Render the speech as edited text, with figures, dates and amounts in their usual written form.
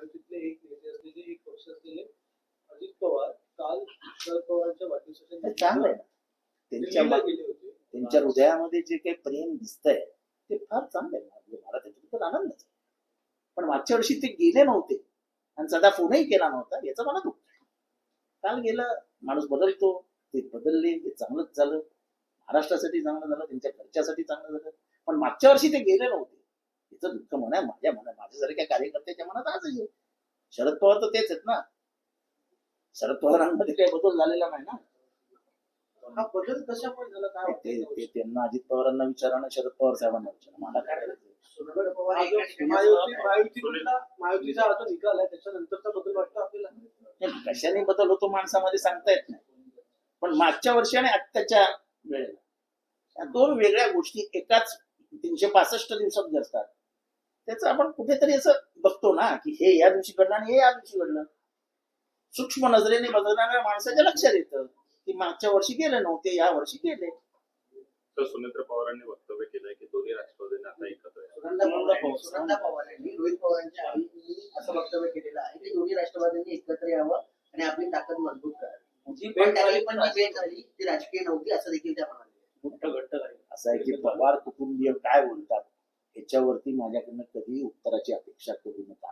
महायुतीतले एक नेते असलेले एक पक्ष असलेले अजित पवार काल शरद पवारांच्या वाढदिवसाच्या हे चांगलं आहे ना. दिल्लीला गेले होते. त्यांच्या हृदयामध्ये जे काही प्रेम दिसतंय ते फार चांगलं आहे. मला त्याच्याबद्दल आनंदच आहे. पण मागच्या वर्षी ते गेले नव्हते आणि सदा फोनही केला नव्हता, याचं मला दुःख आहे. काल गेलं, माणूस बदलतो, ते बदलले, हे चांगलंच झालं. महाराष्ट्रासाठी चांगलं झालं, त्यांच्या घरच्यासाठी चांगलं झालं. पण मागच्या वर्षी ते गेले नव्हते, याचं दुःख म्हणा माझ्यासारख्या कार्यकर्त्याच्या मनात आजही आहे. शरद पवार तर तेच आहेत ना. शरद पवारांमध्ये काही बदल झालेला नाही ना. हा बदल कशामुळे झाला काय वाटतं? ते त्यांना अजित पवारांना विचारा ना शरद पवार साहेबांना विचारा, मला काय करायचं. शरद पवार महायुतीचा आता निकाल आहे त्याच्यानंतरचा बदल वाटतो आपल्याला. कशाने बदल होतो माणसामध्ये सांगता येत नाही. पण मागच्या वर्षी आणि आत्ताच्या वेळेला या दोन वेगळ्या गोष्टी एकाच 365 दिवसात घडतात. त्याचं आपण कुठेतरी असं बघतो ना की हे या दिवशी घडलं आणि हे या दिवशी घडलं. सूक्ष्म नजरेने बघणाऱ्या माणसाच्या लक्षात येतं की मागच्या वर्षी गेले नव्हते, या वर्षी गेले. तर सुनेत्र पवारांनी वक्तव्य केलंय की दोन्ही राष्ट्रवादींनी आता एकत्र यावं. सुनंदा पवारांनी रोहित पवारांच्या आईनी असं वक्तव्य केलेलं आहे की दोन्ही राष्ट्रवादींनी एकत्र यावं आणि आपली ताकद मजबूत करावी. पण त्यावेळी पण जी भेट झाली ती राजकीय नव्हती असं देखील त्या म्हणाले. मोठं घट्ट राहील असं आहे की पवार कुटुंबीय काय बोलतात याच्यावरती माझ्याकडनं कधी उत्तराची अपेक्षा करू नका.